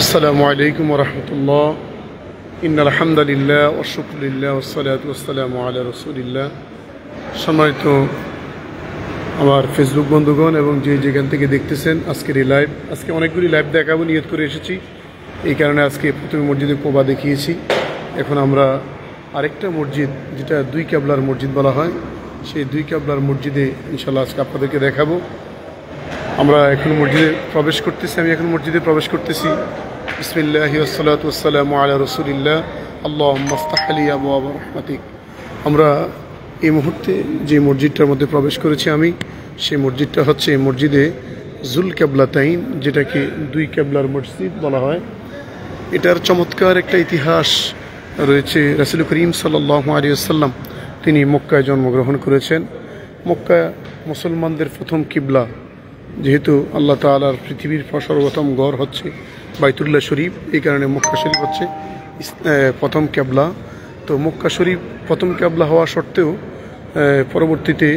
আসসালামু আলাইকুম ওয়া রাহমাতুল্লাহ। ইন্নাল হামদুলিল্লাহ ওয়া শুকরুলিল্লাহ ওয়াস সালাতু ওয়াস সালামু আলা রাসূলিল্লাহ। সম্মানিত আমার ফেসবুক বন্ধুগণ এবং যে যেখান থেকে দেখতেছেন আজকের এই লাইভ, আজকে অনেকগুলি লাইভ দেখাবো নিয়ত করে এসেছি। এই কারণে আজকে প্রথমে মসজিদে কোবা দেখিয়েছি। এখন আমরা আরেকটা মসজিদ, যেটা দুই কিবলার মসজিদ বলা হয়, সেই দুই কিবলার মসজিদে ইনশাআল্লাহ আজকে আপনাদেরকে দেখাবো। আমরা এখন মসজিদে প্রবেশ করতেছি। আমি এখন মসজিদে প্রবেশ করতেছি। বিসমিল্লাহি ওয়াস সালাতু ওয়াস সালামু আলা রাসূলিল্লাহ। আল্লাহুম্মা ইফতাহ লি আবওয়াব রাহমাতিক। আমরা এই মুহূর্তে যে মসজিদটার মধ্যে প্রবেশ করেছি আমি, সেই মসজিদটা হচ্ছে মসজিদে জুল কিবলাতাইন, যেটাকে দুই কিবলার মসজিদ বলা হয়। এটার চমৎকার একটা ইতিহাস রয়েছে। রাসূল করিম সাল্লাল্লাহু আলাইহি ওয়াসাল্লাম তিনি মক্কায় জন্মগ্রহণ করেছেন। মক্কা মুসলমানদের প্রথম কিবলা, যেহেতু আল্লাহ তাআলার পৃথিবীর সর্বপ্রথম গড় হচ্ছে বাইতুল্লাহ শরীফ, এই কারণে মক্কা শরীফ হচ্ছে প্রথম কিবলা। তো মক্কা শরীফ প্রথম কিবলা হওয়া সত্ত্বেও পরবর্তীতে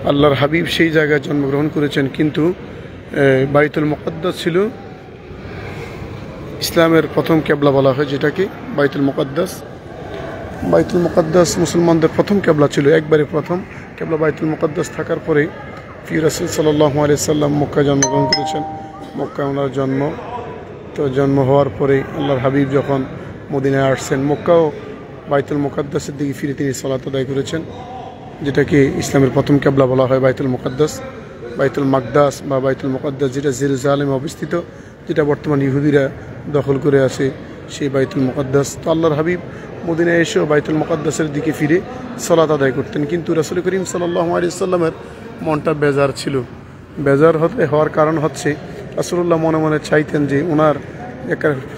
আল্লাহর হাবিব সেই জায়গায় জন্মগ্রহণ করেছেন, কিন্তু বাইতুল মুকাদ্দাস ছিল ইসলামের প্রথম কিবলা বলা হয়, যেটাকে বাইতুল মুকাদ্দাস। বাইতুল মুকাদ্দাস মুসলমানদের প্রথম কিবলা ছিল, একবারে প্রথম কিবলা বাইতুল মুকাদ্দাস থাকার পরে রাসূল সাল্লাল্লাহু আলাইহি সাল্লাম মক্কায় জন্মগ্রহণ করেছেন। মক্কায় ওনার জন্ম। তো জন্ম হওয়ার পরে আল্লাহর হাবিব যখন মদিনায় আসছেন, মক্কাও বাইতুল মুকাদ্দাসের দিকে ফিরে তিনি সালাত আদায় করেছেন, যেটাকে ইসলামের প্রথম কিবলা বলা হয় বাইতুল মুকাদ্দাস। বাইতুল মাকদাস বা বাইতুল মুকাদ্দাস, যেটা জেরুজালেমে অবস্থিত, যেটা বর্তমান ইহুদিরা দখল করে আছে, সেই বাইতুল মুকাদ্দাস। তো আল্লাহর হাবিব মদিনায় এসেও বাইতুল মুকাদ্দাসের দিকে ফিরে সালাত আদায় করতেন, কিন্তু রাসূল করিম সাল্লাল্লাহু আলাইহি সাল্লামের মনটা বেজার ছিল। বেজার হওয়ার কারণ হচ্ছে রাসূলুল্লাহ মনে মনে চাইতেন যে ওনার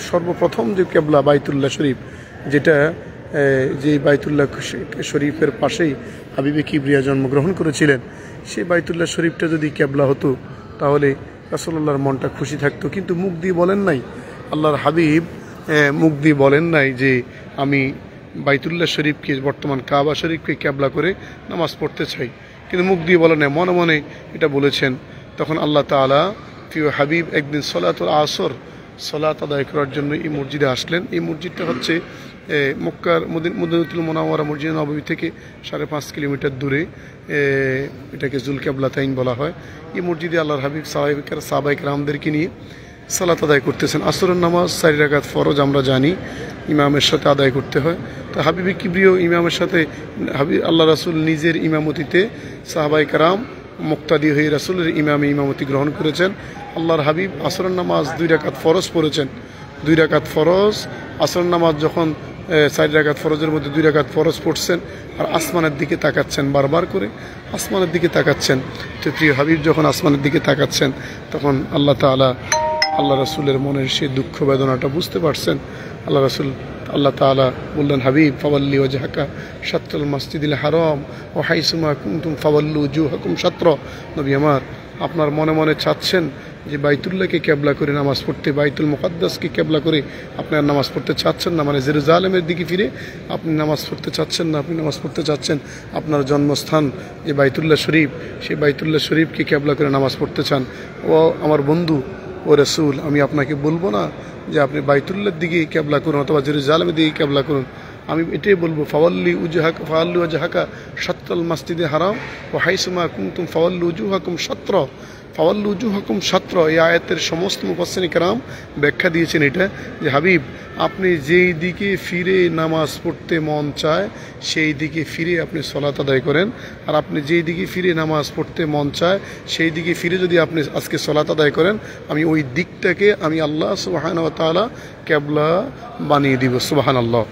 সর্বপ্রথম যে কিবলা বাইতুল্লাহ শরীফ, যেটা যে বাইতুল্লাহ শরীফের পাশেই হাবিবে কিবরিয়া জন্মগ্রহণ করেছিলেন, সেই বাইতুল্লাহ শরীফটা যদি কিবলা হতো তাহলে রাসূলুল্লাহর মনটা খুশি থাকতো। কিন্তু মুখ দিয়ে বলেন নাই, আল্লাহর হাবিব মুখ দিয়ে বলেন নাই যে আমি বাইতুল্লাহ শরীফকে, বর্তমান কাবা শরীফকে কিবলা করে নামাজ পড়তে চাই, কিন্তু মুখ দিয়ে বলেন নাই, মনে মনে এটা বলেছেন। তখন আল্লাহ তাআলা প্রিয় হাবিব একদিন সলাতুল আসর সলাত আদায় করার জন্য এই মসজিদে আসলেন। এই মসজিদটা হচ্ছে মক্কার মদিনাতুল মুনাওয়ারা মসজিদ নববী থেকে 5.5 কিলোমিটার দূরে। এটাকে জুল কিবলাতাইন বলা হয়। এই মসজিদে আল্লাহর হাবিব সাহাবায়ে কেরামদেরকে নিয়ে সালাত আদায় করতেছেন। আসরের নামাজ 4 রাকাত ফরজ আমরা জানি, ইমামের সাথে আদায় করতে হয়। তো হাবিবে কিবরিও ইমামের সাথে, আল্লাহ রাসূল নিজের ইমামতিতে সাহাবায়ে কেরাম মুক্তাদি হয়ে রাসূলের ইমামতি গ্রহণ করেছেন। আল্লাহর হাবিব আসরের নামাজ 2 রাকাত ফরজ পড়েছেন। 2 রাকাত ফরজ, আসরের নামাজ যখন 4 রাকাত ফরজের মধ্যে 2 রাকাত ফরজ পড়ছেন, আর আসমানের দিকে তাকাচ্ছেন, বারবার করে আসমানের দিকে তাকাচ্ছেন। তো প্রিয় হাবিব যখন আসমানের দিকে তাকাচ্ছেন, তখন আল্লাহ তাআলা আল্লাহ রাসূলের মনের সেই দুঃখ বেদনাটা বুঝতে পারছেন। আল্লাহ তাআলা বললেন, হাবিব ফাওয়াল্লি ওয়াজহাকা শাতরাল মাসজিদিল হারাম ওয়া হাইসুমা কুনতুম ফাওয়াল্লু ওজুহাকুম শাতর। নবী আমার, আপনার মনে মনে চাচ্ছেন যে বাইতুল্লাহকে কিবলা করে নামাজ পড়তে, বাইতুল মুকাদ্দাসকে কিবলা করে আপনার নামাজ পড়তে চাচ্ছেন না, মানে জেরুজালেমের দিকে ফিরে আপনি নামাজ পড়তে চাচ্ছেন না, আপনি নামাজ পড়তে চাচ্ছেন আপনার জন্মস্থান যে বাইতুল্লাহ শরীফ, সেই বাইতুল্লাহ শরীফকে কিবলা করে নামাজ পড়তে চান। ও আমার বন্ধু, ও রাসূল, আমি আপনাকে বলবো না যে আপনি বাইতুল্লাহর দিকে কিবলা করুন অথবা জেরুজালেমের দিকে কিবলা করুন। আমি এটাই বলবো, ফাওয়াল্লি ওয়াজহাকা শাতরাল মাসজিদে হারাম ওয়া হাইসুমা কুনতুম ফাওয়াল্লু ওজুহাকুম শাতর। ফাওয়াল্লু ওজুহাকুম শাতর, এই আয়াতের সমস্ত মুফাসসিরিন কেরাম ব্যাখ্যা দিয়েছেন এটা, যে হাবিব আপনি যেই দিকে ফিরে নামাজ পড়তে মন চায় সেই দিকে ফিরে আপনি সালাত আদায় করেন, আর আপনি যেই দিকে ফিরে নামাজ পড়তে মন চায় সেই দিকে ফিরে যদি আপনি আজকে সালাত আদায় করেন, আমি ওই দিকটাকে আমি আল্লাহ সুবহানাহু ওয়া তাআলা কিবলা বানিয়ে দিব। সুবহানাল্লাহ।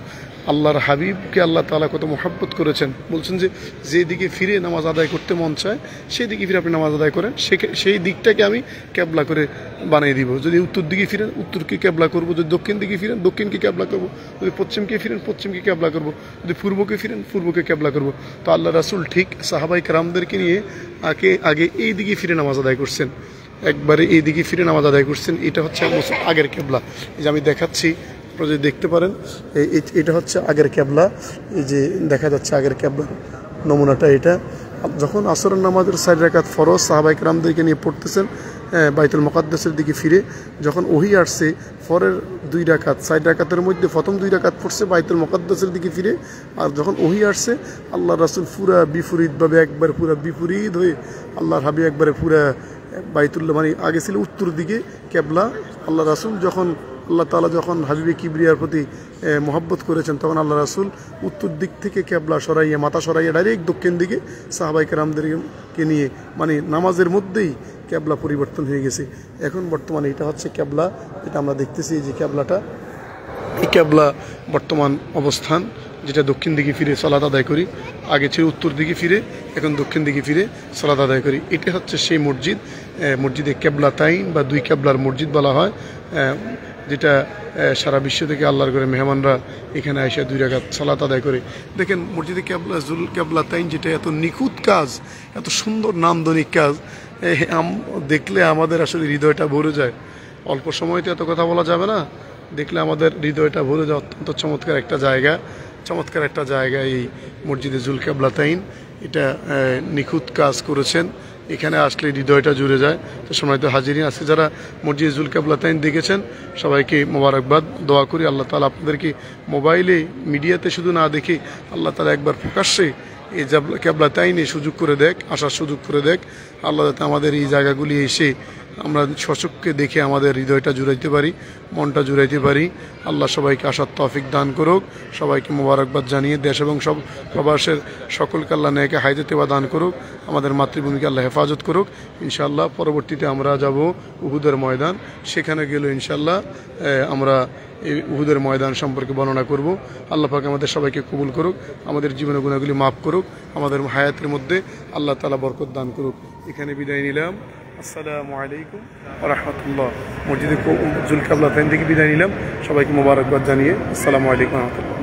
আল্লাহর হাবিবকে আল্লাহ তাআলা কত মহব্বত করেছেন, বলছেন যে যে দিকে ফিরে নামাজ আদায় করতে মন চায় সেই দিকে ফিরে আপনি নামাজ আদায় করেন, সেই দিকটাকে আমি কিবলা করে বানিয়ে দিব। যদি উত্তর দিকে ফিরেন উত্তরকে কিবলা করব, যদি দক্ষিণ দিকে ফিরেন দক্ষিণকে কিবলা করব, যদি পশ্চিমকে ফিরেন পশ্চিমকে কিবলা করব, যদি পূর্বকে ফিরেন পূর্বকে কিবলা করব। তো আল্লাহ রাসূল ঠিক সাহাবায়ে কেরামদেরকে নিয়ে আগে এই দিকে ফিরে নামাজ আদায় করছেন, একবারে এই দিকে ফিরে নামাজ আদায় করছেন। এটা হচ্ছে আগের কিবলা, এই যে আমি দেখাচ্ছি, আপনারা যদি দেখতে পারেন, এটা হচ্ছে আগের কিবলা। এই যে দেখা যাচ্ছে আগের কিবলার নমুনাটা এটা। যখন আসরের নামাজের 4 রাকাত ফরজ সাহাবায়ে কেরামদেরকে নিয়ে পড়তেছেন, বাইতুল মুকাদ্দাসের দিকে ফিরে। যখন ওহী আসছে পরের 2 রাকাত 4 রাকাতের মধ্যে প্রথম 2 রাকাত পড়ছে বাইতুল মুকাদ্দাসের দিকে ফিরে। আর যখন ওহী আসছে আল্লাহ রাসূল পুরা বিপরীতভাবে একবার পুরা বিপরীত হয়ে আল্লাহর হাবিব একবারে পুরা বাইতুল্লাহ মানে আগে ছিল উত্তর দিকে কেবলা। আল্লাহ রাসূল যখন আল্লাহ তাআলা যখন হাবিবে কিবরিয়ার প্রতি মহব্বত করেছেন তখন আল্লাহ রাসূল উত্তর দিক থেকে কেবলা সরাইয়া মাথা সরাইয়া ডাইরেক্ট দক্ষিণ দিকে সাহাবায়ে কেরামদেরকে নিয়ে মানে নামাজের মধ্যেই কেবলা পরিবর্তন হয়ে গেছে। এখন বর্তমানে এটা হচ্ছে কেবলা, এটা আমরা দেখতেছি যে কেবলাটা, এই কেবলা বর্তমান অবস্থান যেটা দক্ষিণ দিকে ফিরে সালাত আদায় করি। আগে ছিল উত্তর দিকে ফিরে, এখন দক্ষিণ দিকে ফিরে সালাত আদায় করি। এটা হচ্ছে সেই মসজিদ, মসজিদে কেবলাতাইন বা 2 কেবলার মসজিদ বলা হয়, যেটা সারা বিশ্ব থেকে আল্লাহর ঘরে মেহমানরা এখানে এসে 2 রাকাত সালাত আদায় করে। দেখেন মসজিদে কেবলাতাইন যেটা এত নিখুঁত কাজ, এত সুন্দর নান্দনিক কাজ, দেখলে আমাদের আসলে হৃদয়টা ভরে যায়। অল্প সময়তে এত কথা বলা যাবে না, দেখলে আমাদের হৃদয়টা ভরে যায়। অত্যন্ত চমৎকার একটা জায়গা এই মসজিদে জুল কেবলাতাইন। এটা নিখুঁত কাজ করেছেন, এখানে আসলে হৃদয়টা জুড়ে যায়। তো সম্মানিত হাজিরিন, আজকে যারা মসজিদ জুল কেবলাতাইন দেখেছেন সবাইকে মোবারকবাদ, দোয়া করি আল্লাহ তাআলা আপনাদেরকে মোবাইলে মিডিয়াতে শুধু না দেখে আল্লাহ তাআলা একবার প্রকাশ্যে এই কেবলাতাইনে আসার সুযোগ করে দেখ। আল্লাহ যাতে আমাদের এই জায়গাগুলি এসে আমরা সচক্ষে দেখে আমাদের হৃদয়টা জুড়াইতে পারি, মনটা জুড়াইতে পারি। আল্লাহ সবাইকে আসার তৌফিক দান করুক, সবাইকে মোবারকবাদ জানিয়ে দেশ এবং সব প্রবাসের সকলকে আল্লাহ নেকে হায়াতে বা দান করুক, আমাদের মাতৃভূমিকে আল্লাহ হেফাজত করুক। ইনশাআল্লাহ পরবর্তীতে আমরা যাব উহুদের ময়দান, সেখানে গেলে ইনশাআল্লাহ আমরা এই উহুদের ময়দান সম্পর্কে বর্ণনা করব। আল্লাহ পাক আমাদের সবাইকে কবুল করুক, আমাদের জীবনের গুনাহগুলি মাফ করুক, আমাদের হায়াতের মধ্যে আল্লাহ তাআলা বরকত দান করুক। এখানে বিদায় নিলাম। আসসালামু আলাইকুম ওয়া রাহমাতুল্লাহ। মসজিদে জুল কেবলাতাইন থেকে বিদায় নিলাম, সবাইকে মোবারকবাদ জানিয়ে আসসালামু আলাইকুম ওয়া রাহমাতুল্লাহ।